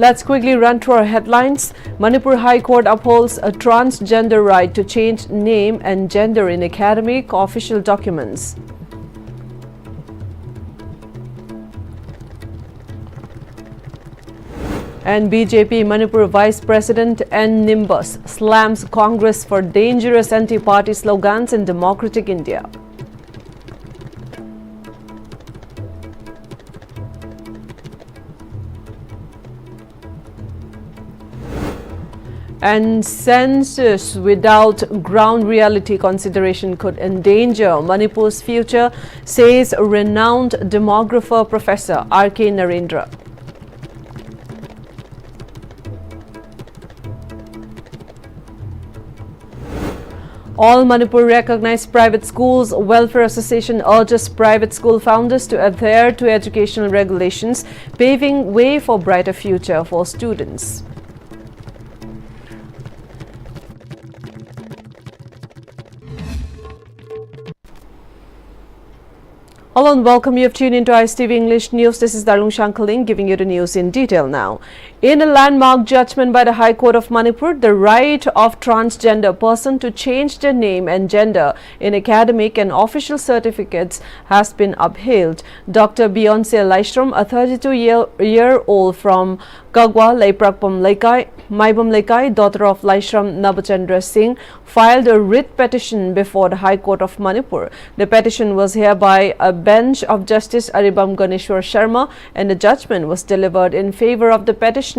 Let's quickly run through our headlines. Manipur High Court upholds a transgender right to change name and gender in academic official documents. And BJP Manipur Vice President N. Nimbus slams Congress for dangerous anti-party slogans in democratic India. And census without ground reality consideration could endanger Manipur's future, says renowned demographer Professor R.K. Narendra. All Manipur recognized private schools welfare association urges private school founders to adhere to educational regulations, paving way for brighter future for students. Hello and welcome. You have tuned into Pm-Istv English News. This is Darlung Shankaling giving you the news in detail now. In a landmark judgment by the High Court of Manipur, the right of transgender person to change their name and gender in academic and official certificates has been upheld. Dr. Beyonce Laishram, a 32-year-old from Kagwa, Laiprakpam Laikai, Maibam Laikai, daughter of Laishram Nabachandra Singh, filed a writ petition before the High Court of Manipur. The petition was heard by a bench of Justice Aribam Ganeshwar Sharma, and the judgment was delivered in favor of the petitioner.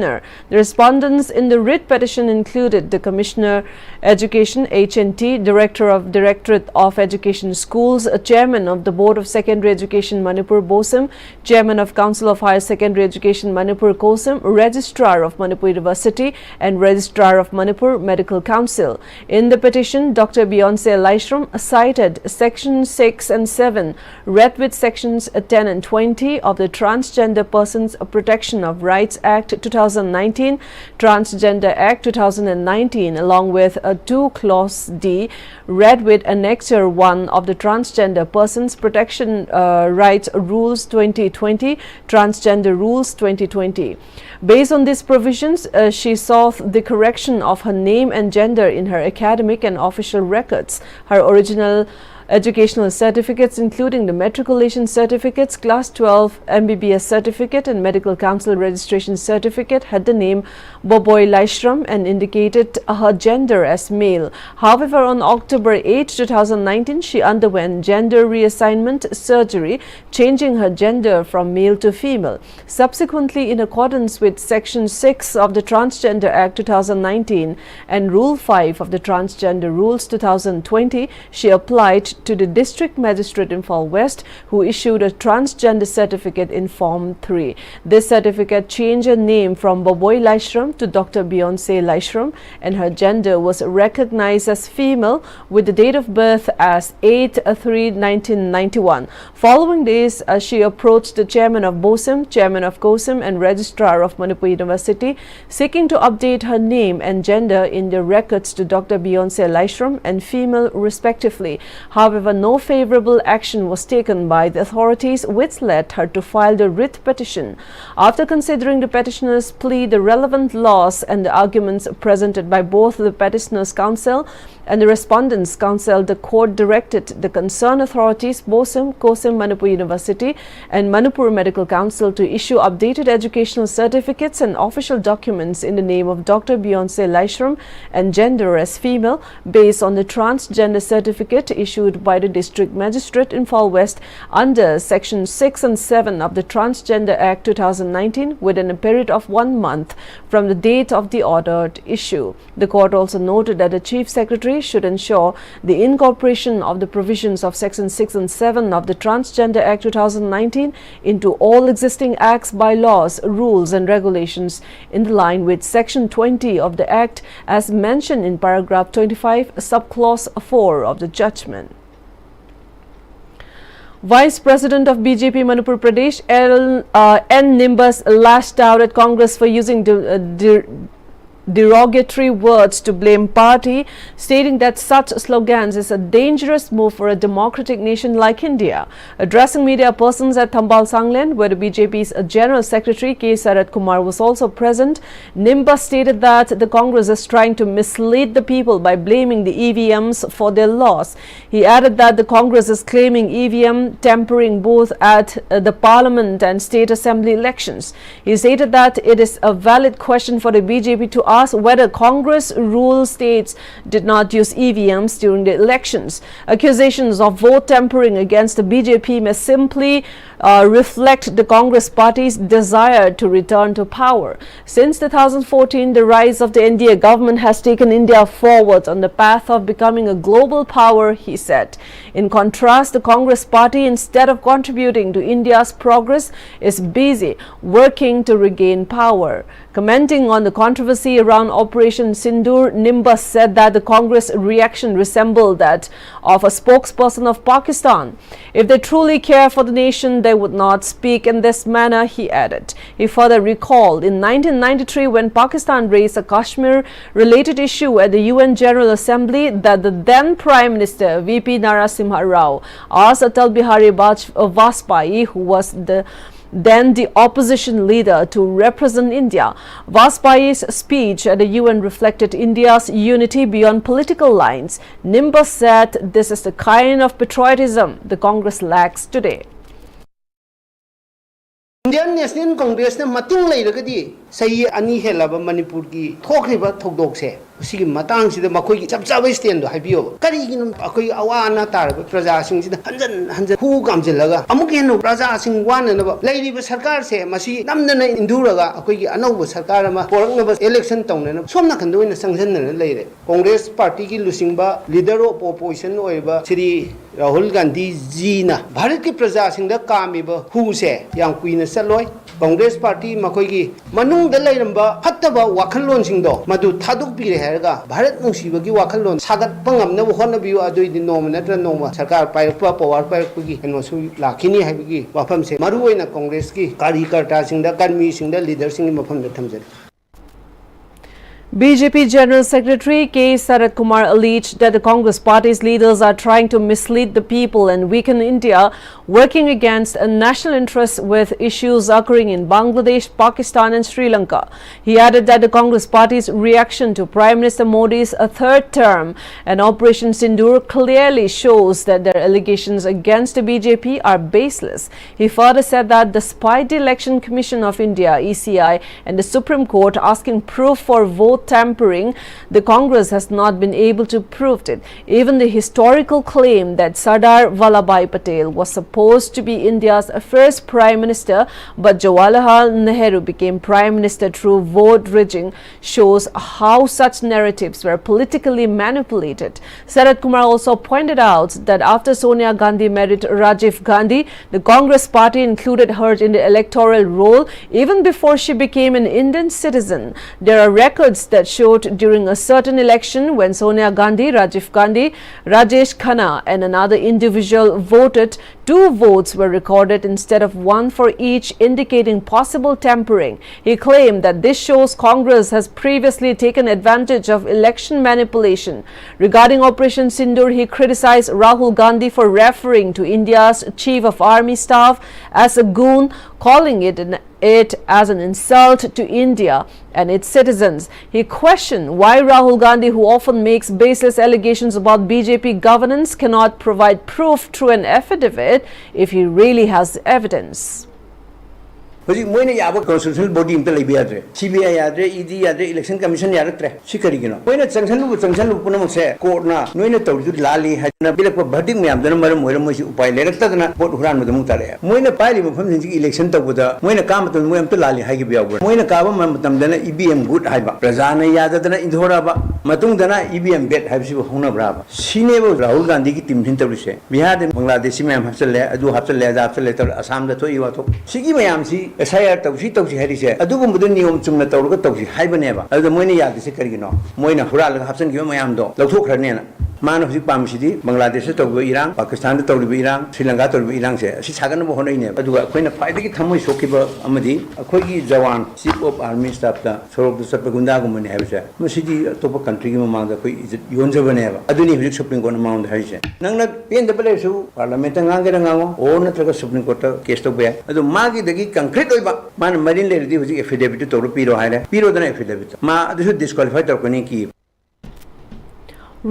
The respondents in the writ petition included the Commissioner Education HNT, Director of Directorate of Education Schools, Chairman of the Board of Secondary Education Manipur BOSIM, Chairman of Council of Higher Secondary Education Manipur COSIM, Registrar of Manipur University, and Registrar of Manipur Medical Council. In the petition, Dr. Beyonce Laishram cited Section 6 and 7, read with Sections 10 and 20 of the Transgender Persons Protection of Rights Act 2019, Transgender Act 2019, along with 2 Clause D, read with Annexure 1 of the Transgender Persons Protection Rights Rules 2020, Transgender Rules 2020. Based on these provisions, she sought the correction of her name and gender in her academic and official records. Her original educational certificates, including the matriculation certificates, Class 12 MBBS certificate and Medical Council registration certificate, had the name Boboy Laishram and indicated her gender as male. However, on October 8, 2019, she underwent gender reassignment surgery, changing her gender from male to female. Subsequently, in accordance with Section 6 of the Transgender Act 2019 and Rule 5 of the Transgender Rules 2020, she applied to the District Magistrate in Imphal West, who issued a transgender certificate in Form 3. This certificate changed her name from Boboy Laishram to Dr. Beyonce Laishram, and her gender was recognized as female with the date of birth as 8/3/1991. Following this, she approached the Chairman of BOSIM, Chairman of COSIM, and Registrar of Manipur University, seeking to update her name and gender in the records to Dr. Beyonce Laishram and female respectively. However, no favorable action was taken by the authorities, which led her to file the writ petition. After considering the petitioner's plea, the relevant laws and the arguments presented by both the petitioner's counsel and the respondent's counsel, the court directed the concerned authorities, BOSIM, COSIM, Manipur University, and Manipur Medical Council, to issue updated educational certificates and official documents in the name of Dr. Beyonce Laishram and gender as female, based on the transgender certificate issued by the District Magistrate in Imphal West under Section 6 and 7 of the Transgender Act 2019, within a period of 1 month from the date of the ordered issue. The court also noted that the Chief Secretary should ensure the incorporation of the provisions of Section 6 and 7 of the Transgender Act 2019 into all existing acts, bylaws, rules and regulations in line with Section 20 of the Act as mentioned in paragraph 25, subclause 4 of the judgment. Vice President of BJP Manipur Pradesh N. Nimbus lashed out at Congress for using derogatory words to blame party, stating that such slogans is a dangerous move for a democratic nation like India. Addressing media persons at Thambal Sanglen, where the BJP's General Secretary K. Sarat Kumar was also present, Nimba stated that the Congress is trying to mislead the people by blaming the EVMs for their loss. He added that the Congress is claiming EVM tampering both at the Parliament and State Assembly elections. He stated that it is a valid question for the BJP to ask whether Congress ruled states did not use EVMs during the elections. Accusations of vote tampering against the BJP may simply reflect the Congress party's desire to return to power. Since 2014, the rise of the NDA government has taken India forward on the path of becoming a global power, he said. In contrast, the Congress party, instead of contributing to India's progress, is busy working to regain power. Commenting on the controversy around Operation Sindoor, Nimba said that the Congress reaction resembled that of a spokesperson of Pakistan. If they truly care for the nation, they would not speak in this manner, he added. He further recalled in 1993 when Pakistan raised a Kashmir-related issue at the UN General Assembly that the then Prime Minister VP Narasimha Rao asked Atal Bihari Vajpayee, who was then the opposition leader, to represent India. Vajpayee's speech at the UN reflected India's unity beyond political lines. Nimba said this is the kind of patriotism the Congress lacks today. Indian National Congress ne mating leiragadi sayi ani helaba Manipur ki thokriba thokdokse sigi matang sida makoi ki chap chap stand do habiyo kari gin akoi awana tar praja sing sida hanjan hu gamjilaga amuk henu praja sing wana na leiriba sarkar se masi namna induraga akoi ki anauba sarkar ma porakna election tawna somna khandu ina sangjan na leire Congress party ki lusingba leader of opposition oiba Shri Rahul Gandhi ji na Bharat ki praja sing da kamiba hu se yang kuina saloi Congress party makoi ki manung da leiramba phattaba wakhalon sing do madu thaduk pi re Bharat nungsiba ki wakhalon sagat pangam na hona biu adoi di noma natra noma sarkar pairpa power pairpa ki heno su lakhini haibi ki wafam se maru oina Congress ki karyakarta singda karmi singda leader sing mafam da thamjari. BJP General Secretary K. Sarat Kumar alleged that the Congress party's leaders are trying to mislead the people and weaken India, working against a national interest with issues occurring in Bangladesh, Pakistan and Sri Lanka. He added that the Congress party's reaction to Prime Minister Modi's third term and Operation Sindoor clearly shows that their allegations against the BJP are baseless. He further said that despite the Election Commission of India, ECI, and the Supreme Court asking proof for vote tampering, the Congress has not been able to prove it. Even the historical claim that Sardar Vallabhbhai Patel was supposed to be India's first Prime Minister, but Jawaharlal Nehru became Prime Minister through vote rigging, shows how such narratives were politically manipulated. Sarat Kumar also pointed out that after Sonia Gandhi married Rajiv Gandhi, the Congress party included her in the electoral roll even before she became an Indian citizen. There are records that showed during a certain election when Sonia Gandhi, Rajiv Gandhi, Rajesh Khanna and another individual voted, 2 votes were recorded instead of 1 for each, indicating possible tampering. He claimed that this shows Congress has previously taken advantage of election manipulation. Regarding Operation Sindoor, he criticized Rahul Gandhi for referring to India's Chief of Army Staff as a goon, calling it as an insult to India and its citizens. He questioned why Rahul Gandhi, who often makes baseless allegations about BJP governance, cannot provide proof through an affidavit if he really has evidence. Moina Yabo constitutional body in Telebia, CBI Yadre, ED Yadre, Election Commission Yadre, Sikarino. When it's Sansalu Punamose, Corna, Noina told you Lali had a bit of a budding yam, the number of Moramushi by Lertana, what ran with the Mutare. Moina Pali from the election to the Moina Kamaton, Moyam Lali Hagibia, Moina Kavam, Dana, EBM good Haiba, Razana Yadana in Horaba, Matungana, EBM bet Habsu Hona Brava. She never Rahul Gandhi Tim Hinteruse. We had in Bangladesh, Hapsale, do have to let after letter Assam the Toyoto. Sigimayamsi. SIR Tausi Harris, a double Mudanium Sumna Tausi, Hibaneva, as the Moina Yadis Carino, Moina Hural, Hapsan Yomayando, Lautu Kranena. मान हजिक पामसिदि बांग्लादेश तौब इरान पाकिस्तान तौब इरान श्रीलंका तौब इरान से असि सागन बो होनैने अदुगा अखोइना फाइदगी थमोय सोकिबा अमदि अखोइगी जवान चीफ ऑफ आर्मी स्टाफ दा सोरब सप गुंडा गुमने हाबिसे मसिदि अतोप कंट्री गी ममांग दा कोइ इज्जत योनजबनेबा अदुनि हजिक सुप्रीम कोर्ट माउंड हाइसे नंगना पेन द बलेसु parliament ngange ngango o natraga supreme court case to be adu magi dagi concrete oiba man marin le di hujik affidavit to piro haire piro dana affidavit ma adu disqualify to koni ki.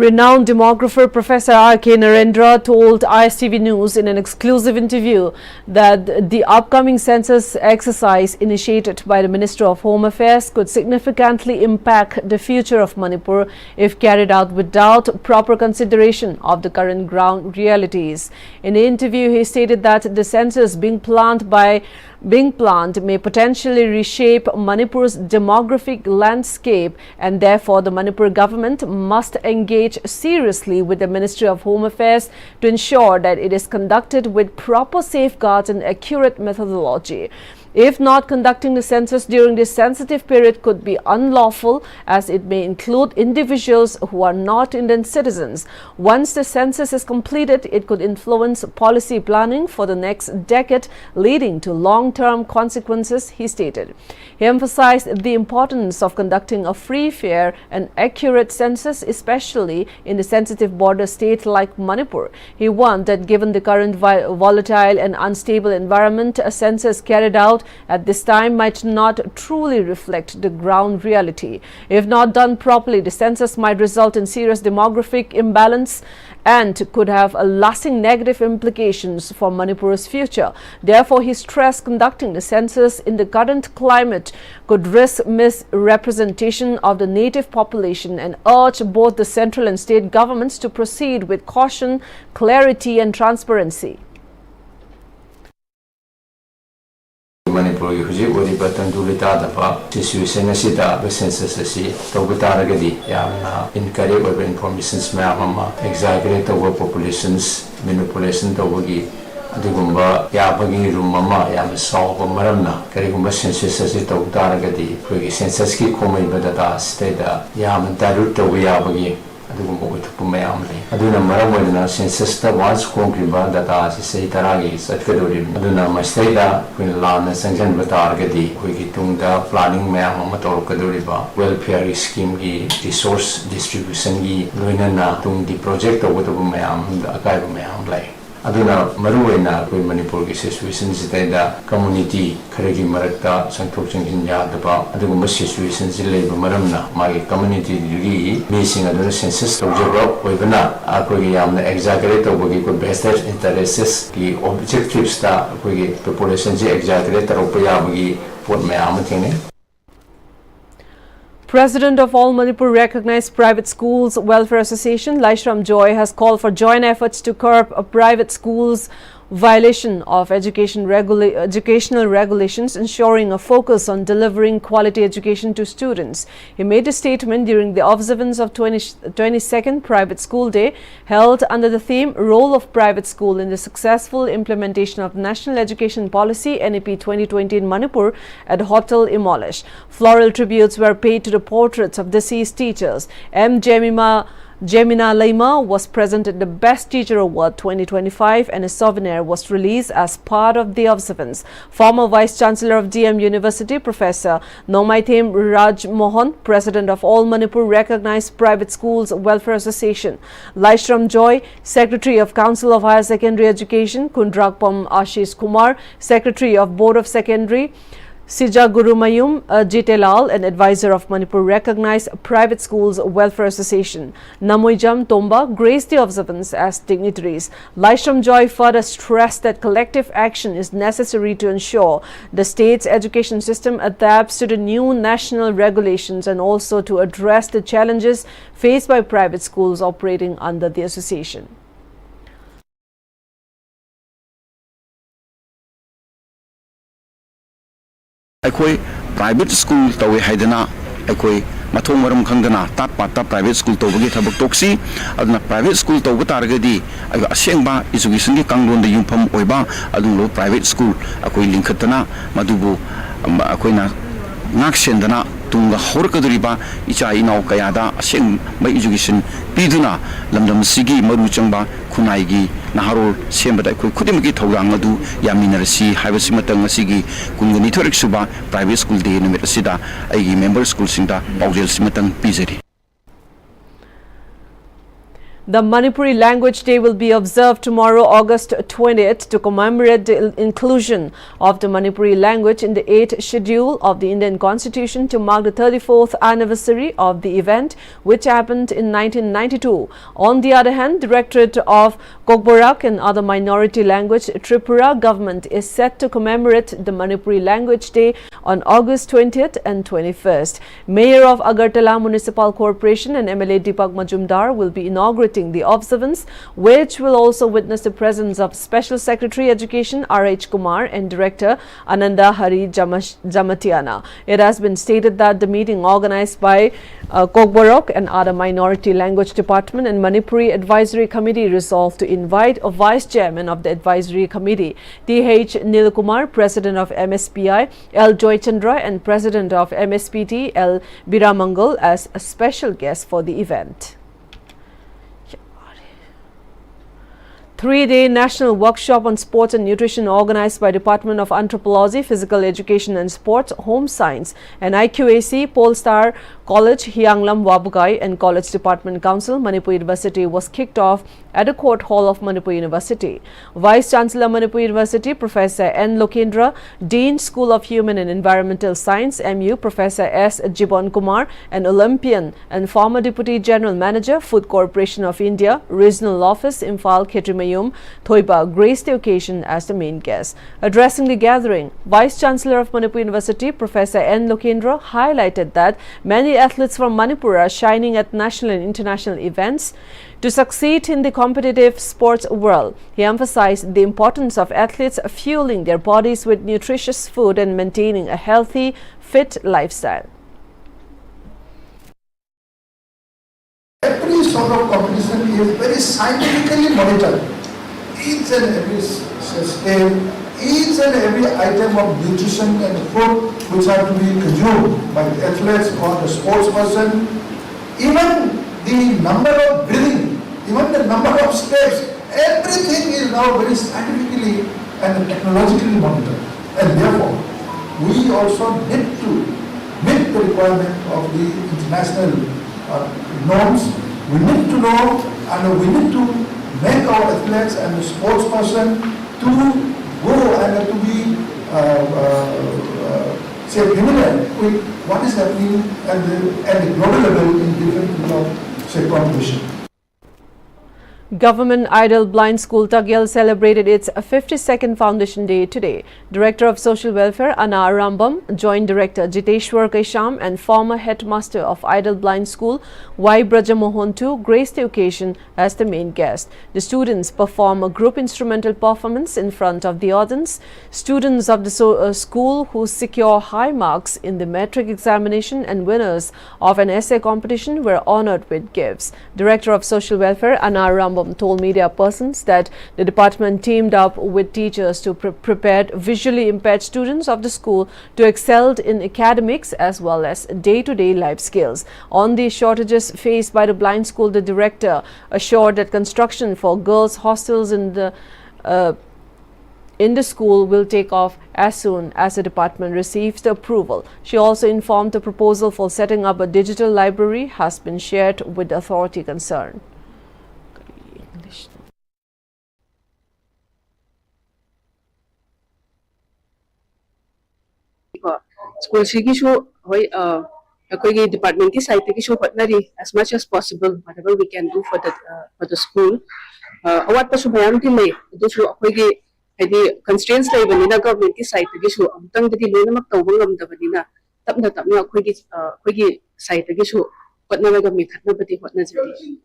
Renowned demographer Professor R.K. Narendra told ISTV News in an exclusive interview that the upcoming census exercise initiated by the Minister of Home Affairs could significantly impact the future of Manipur if carried out without proper consideration of the current ground realities. In the interview, he stated that the census being planned may potentially reshape Manipur's demographic landscape, and therefore the Manipur government must engage seriously with the Ministry of Home Affairs to ensure that it is conducted with proper safeguards and accurate methodology. If not, conducting the census during this sensitive period could be unlawful, as it may include individuals who are not Indian citizens. Once the census is completed, it could influence policy planning for the next decade, leading to long-term consequences, he stated. He emphasized the importance of conducting a free, fair and accurate census, especially in the sensitive border state like Manipur. He warned that given the current volatile and unstable environment, a census carried out at this time might not truly reflect the ground reality. If not done properly, the census might result in serious demographic imbalance and could have a lasting negative implications for Manipur's future. Therefore, he stressed conducting the census in the current climate could risk misrepresentation of the native population, and urged both the central and state governments to proceed with caution, clarity and transparency. Manipur huji ori batan dulita dapa situation asida census asi tawbata ragadi yamna incorrect or informations ma exaggerate over populations manipulation tawagi adugumba yabagi room mama yam solve maramna karigumba census asi tawbata ragadi kogi census ki komai badata state yam darut tawiyabagi adugumba utupu mayam le aduna maramodna census ta once concrete data asi sei taragi satkadori aduna mastaida kun lana sanction batargadi kogi tungda planning mayam ma torkadori ba welfare scheme gi resource distribution gi loinana tung di project obutupu mayam akai mayam lai aduna maruena koi Manipur ki situation sitaida community kharegi marakta santhok singin ya daba adugumba situation zilei maramna magi community gi meeting aduna census tawjaba oibana akoi yamna exaggerate tawgi ko vested interests ki objectives ta koi population ji exaggerate taropa yabagi pot mayam thine. President of All Manipur Recognized Private Schools Welfare Association, Laishram Joy, has called for joint efforts to curb private schools' violation of educational regulations, ensuring a focus on delivering quality education to students. He made a statement during the observance of 22nd Private School Day, held under the theme Role of Private School in the Successful Implementation of National Education Policy NEP 2020 in Manipur at Hotel Imolish. Floral tributes were paid to the portraits of deceased teachers. Jemina Laima was presented the Best Teacher Award 2025, and a souvenir was released as part of the observance. Former Vice Chancellor of DM University, Professor Nomaithim Raj Mohan, President of All Manipur Recognized Private Schools Welfare Association, Laishram Joy, Secretary of Council of Higher Secondary Education, Kundrakpam Ashish Kumar, Secretary of Board of Secondary, Sija Gurumayum Jitelal, an advisor of Manipur Recognized Private Schools Welfare Association, Namoijam Tomba, graced the observance as dignitaries. Laishram Joy further stressed that collective action is necessary to ensure the state's education system adapts to the new national regulations and also to address the challenges faced by private schools operating under the association. अखोई private school तवे हाइदना अखोई मथों मरम खंगना तात पाता private school तौबगी थबक तोक्सी अदना private school तौब तारगदी अग असेंबा education की कांगलोन द युफम ओइबा अदुलो प्राइवेट स्कूल अखोई लिंखतना मदुबु अखोइना नाक सेंदना tunga horkaduriba icha inau kayada aseng mai education piduna lamdam sigi maru changba khunai gi naharol sembada khoi khudimagi thorang adu yaminarasi haibasi matang asigi kungani thorik suba private school day numit asida aigi member school singda paudel simatang pizeri. The Manipuri Language Day will be observed tomorrow, August 20th, to commemorate the inclusion of the Manipuri language in the 8th schedule of the Indian Constitution to mark the 34th anniversary of the event, which happened in 1992. On the other hand, Directorate of Kokborak and other minority language Tripura government is set to commemorate the Manipuri Language Day on August 20th and 21st. Mayor of Agartala Municipal Corporation and MLA Deepak Majumdar will be inaugurating the observance, which will also witness the presence of Special Secretary Education R.H. Kumar and Director Ananda Hari Jamatiana. It has been stated that the meeting organized by Kokborok and other minority language department and Manipuri Advisory Committee resolved to invite a Vice Chairman of the Advisory Committee, T.H. Nilkumar, President of MSPI, L. Joy Chandra, and President of MSPT, L. Biramangal, as a special guest for the event. 3-day national workshop on sports and nutrition organized by Department of Anthropology, Physical Education and Sports, Home Science and IQAC, Polestar College, Hyanglam Wabugai and College Department Council, Manipur University was kicked off at the Court Hall of Manipur University. Vice Chancellor Manipur University, Professor N. Lokendra, Dean School of Human and Environmental Science, MU, Professor S. Jibon Kumar, an Olympian and former Deputy General Manager, Food Corporation of India, Regional Office, Imphal, Ketrimayum, Thoiba, graced the occasion as the main guest. Addressing the gathering, Vice Chancellor of Manipur University, Professor N. Lokendra, highlighted that many athletes from Manipur are shining at national and international events to succeed in the competitive sports world. He emphasized the importance of athletes fueling their bodies with nutritious food and maintaining a healthy, fit lifestyle. Every sort of competition is very scientifically monitored. Each and every step, each and every item of nutrition and food which are to be consumed by the athletes or the sports person, even the number of breathing, even the number of steps, everything is now very scientifically and technologically monitored. And therefore, we also need to meet the requirement of the international norms. We need to know and we need to make our athletes and the sports person to go and to be familiar with what is happening at the global level in different competition. Government Idol Blind School Tagyal celebrated its 52nd Foundation Day today. Director of Social Welfare Anna Rambam, Joint Director Jiteshwar Kaisham and former Headmaster of Idol Blind School Y. Brajamohan II graced the occasion as the main guest. The students perform a group instrumental performance in front of the audience. Students of the school who secure high marks in the metric examination and winners of an essay competition were honored with gifts. Director of Social Welfare Anna Rambam told media persons that the department teamed up with teachers to prepare visually impaired students of the school to excel in academics as well as day-to-day life skills. On the shortages faced by the blind school, the director assured that construction for girls' hostels in the school will take off as soon as the department receives the approval. She also informed the proposal for setting up a digital library has been shared with the authority concerned. School sigishu hoy akoigi department ki side ki show hotnari as much as possible whatever we can do for the school awat pa subayam ki mai do akoigi hadi constraints lai banina government ki side ki show amtang dagi loina mak tawbang amdabanina tapna akoigi side ki show hotna ga mi khatna bati hotna jati.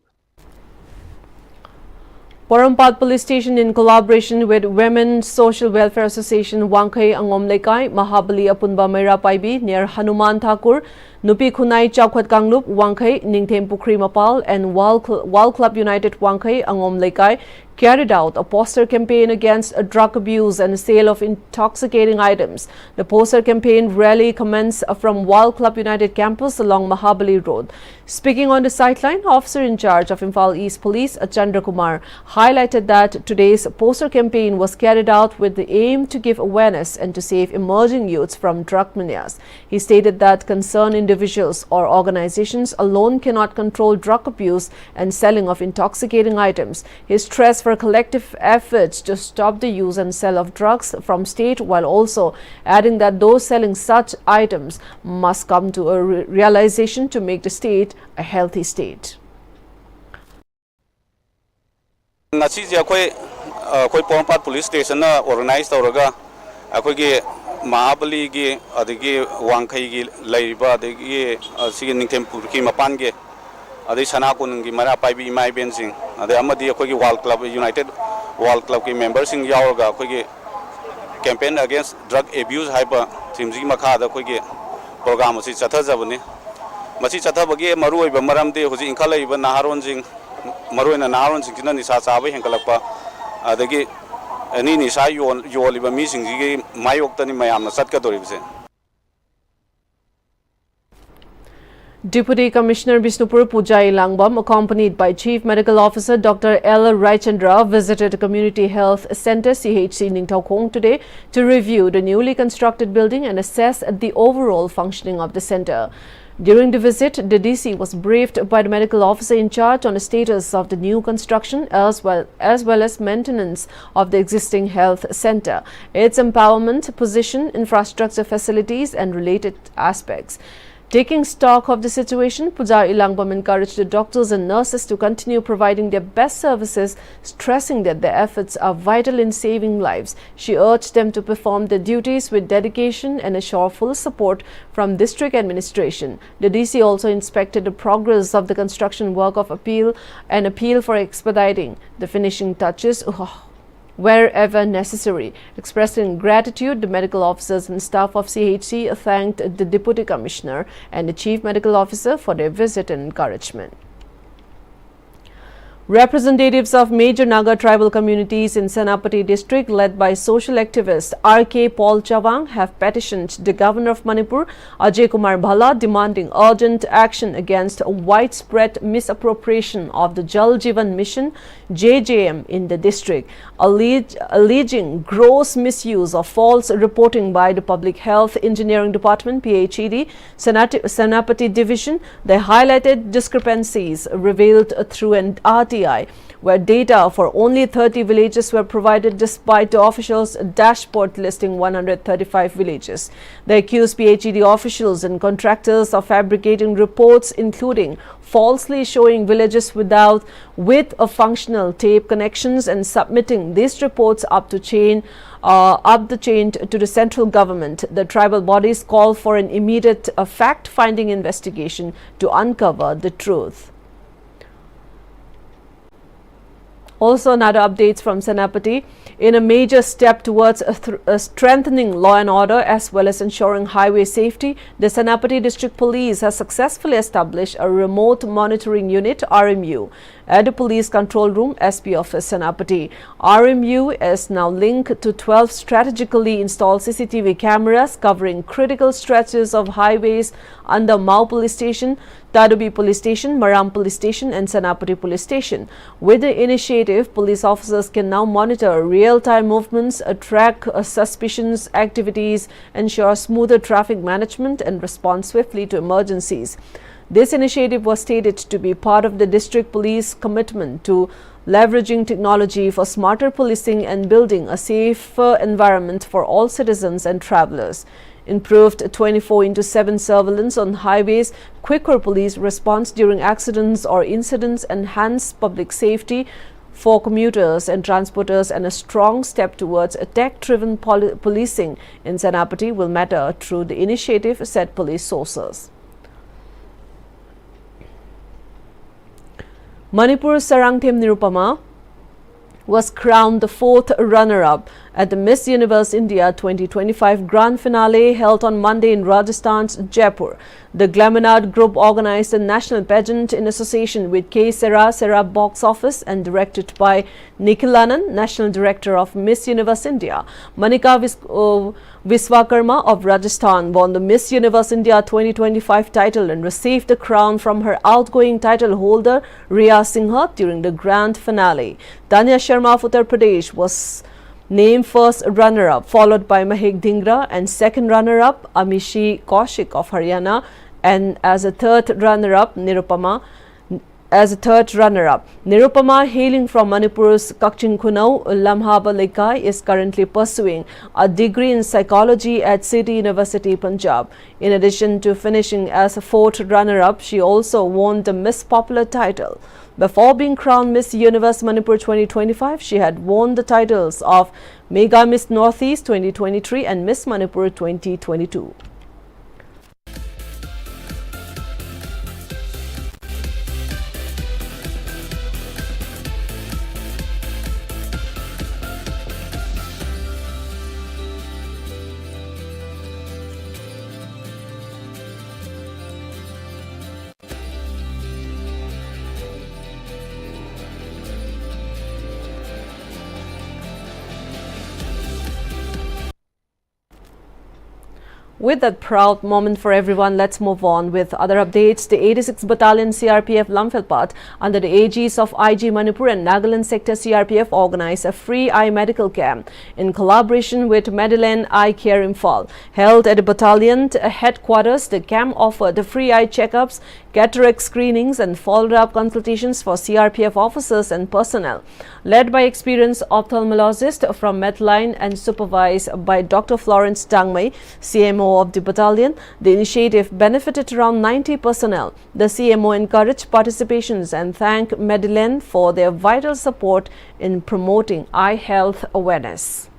Porampad Police Station, in collaboration with Women's Social Welfare Association Wangkai Angom Lekai, Mahabali Apunba Mera Paibi near Hanuman Thakur, Nupi Khunai Chaukwat Kanglup, Wangkai, Ningthem Pukri Mapal and Wall Club United Wangkai Angom Lekai carried out a poster campaign against drug abuse and sale of intoxicating items. The poster campaign rally commenced from Wall Club United campus along Mahabali Road. Speaking on the sideline, officer in charge of Imphal East Police, Chandra Kumar, highlighted that today's poster campaign was carried out with the aim to give awareness and to save emerging youths from drug manias. He stated that concerned individuals or organizations alone cannot control drug abuse and selling of intoxicating items. He stressed for collective efforts to stop the use and sale of drugs from state, while also adding that those selling such items must come to a realization to make the state a healthy state. Pornpat police station organized Mahabali gi adigi Wangkai gi Laiba adigi Sig Ningtempur ki Mapange adi Sanakun gi Mara Paibi Mai Bensing adi Amadi akogi Wall Club United Wall Club ki members in Yaurga akogi campaign against drug abuse hyper Timzi Makada akogi program si Chatazabuni Masi Chatabagi Maru Maramde who's in Kala even Naharonjing Maru and Naharonjing Nisa Sabi and Kalapa adagi Ani Nisa you olive missing my Oktani Mayam Satka Doribse. Deputy Commissioner Bishnupur Pujai Langbam, accompanied by Chief Medical Officer Dr. L. Raichandra, visited Community Health Centre CHC Ningtaukong today to review the newly constructed building and assess the overall functioning of the centre. During the visit, the DC was briefed by the medical officer in charge on the status of the new construction as well as maintenance of the existing health centre, its empowerment, position, infrastructure facilities and related aspects. Taking stock of the situation, Pujai Langbam encouraged the doctors and nurses to continue providing their best services, stressing that their efforts are vital in saving lives. She urged them to perform their duties with dedication and assure full support from district administration. The DC also inspected the progress of the construction work of appeal for expediting the finishing touches wherever necessary. Expressing gratitude, the medical officers and staff of CHC thanked the Deputy Commissioner and the Chief Medical Officer for their visit and encouragement. Representatives of major Naga tribal communities in Senapati district led by social activist R.K. Paul Chawang have petitioned the Governor of Manipur, Ajay Kumar Bhalla, demanding urgent action against widespread misappropriation of the Jal Jeevan Mission JJM in the district, alleging gross misuse of false reporting by the Public Health Engineering Department PHED Senapati Division. They highlighted discrepancies revealed through an RTI, where data for only 30 villages were provided despite the officials' dashboard listing 135 villages. They accused PHED officials and contractors of fabricating reports, including falsely showing villages with a functional tape connections and submitting these reports up the chain to the central government. The tribal bodies call for an immediate fact-finding investigation to uncover the truth. Also, another updates from Senapati. In a major step towards strengthening law and order as well as ensuring highway safety, the Senapati District Police has successfully established a remote monitoring unit RMU at the Police Control Room SP Office Senapati. RMU is now linked to 12 strategically installed CCTV cameras covering critical stretches of highways under Mau Police Station, Tadubi Police Station, Maram Police Station and Senapati Police Station. With the initiative, police officers can now monitor real-time movements, track suspicious activities, ensure smoother traffic management and respond swiftly to emergencies. This initiative was stated to be part of the district police commitment to leveraging technology for smarter policing and building a safer environment for all citizens and travelers. Improved 24/7 surveillance on highways, quicker police response during accidents or incidents, enhanced public safety for commuters and transporters, and a strong step towards a tech-driven policing in Senapati will matter through the initiative, said police sources. Manipur's Sarangthem Nirupama was crowned the fourth runner-up at the Miss Universe India 2025 Grand Finale held on Monday in Rajasthan's Jaipur. The Glamournard Group organized a national pageant in association with K. Sera Box Office and directed by Nikhil Anand, National Director of Miss Universe India. Manika Viswakarma of Rajasthan won the Miss Universe India 2025 title and received the crown from her outgoing title holder Riya Singha during the grand finale. Tanya Sharma of Uttar Pradesh was named first runner-up, followed by Mahek Dhingra, and second runner-up Amishi Kaushik of Haryana, and as a third runner-up Nirupama. Nirupama, hailing from Manipur's Kakching Kunau, Lamhaba Lekai, is currently pursuing a degree in psychology at City University, Punjab. In addition to finishing as a fourth runner-up, she also won the Miss Popular title. Before being crowned Miss Universe Manipur 2025, she had won the titles of Mega Miss Northeast 2023 and Miss Manipur 2022. With that proud moment for everyone, let's move on with other updates. The 86th Battalion CRPF Lamphilpat, under the aegis of IG Manipur and Nagaland Sector CRPF, organized a free eye medical camp in collaboration with Medellin Eye Care Imphal. Held at the battalion headquarters, the camp offered the free eye checkups, cataract screenings and follow-up consultations for CRPF officers and personnel. Led by experienced ophthalmologist from Medline and supervised by Dr. Florence Dangmei, CMO of the battalion, the initiative benefited around 90 personnel. The CMO encouraged participations and thanked Medellin for their vital support in promoting eye health awareness.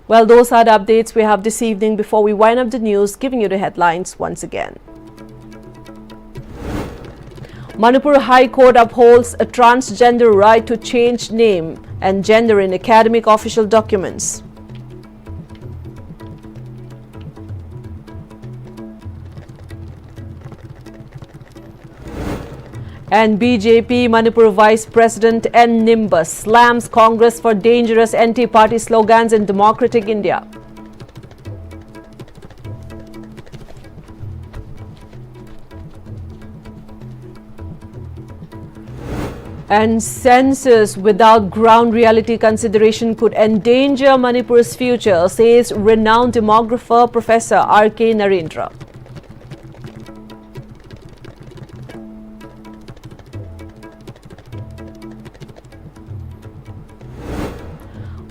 Well, those are the updates we have this evening. Before we wind up the news, giving you the headlines once again. Manipur High Court upholds a transgender right to change name and gender in academic official documents. And BJP Manipur Vice President N. Nimbus slams Congress for dangerous anti-party slogans in democratic India. And census without ground reality consideration could endanger Manipur's future, says renowned demographer Professor R.K. Narendra.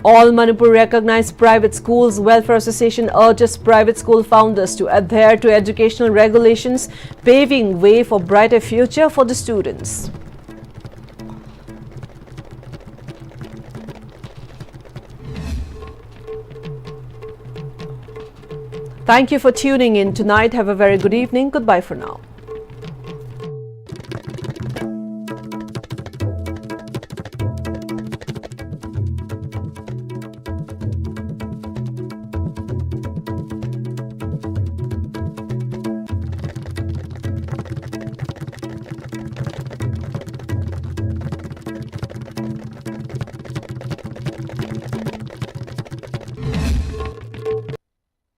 All Manipur recognized private schools welfare association urges private school founders to adhere to educational regulations, paving way for brighter future for the students. Thank you for tuning in tonight. Have a very good evening. Goodbye for now.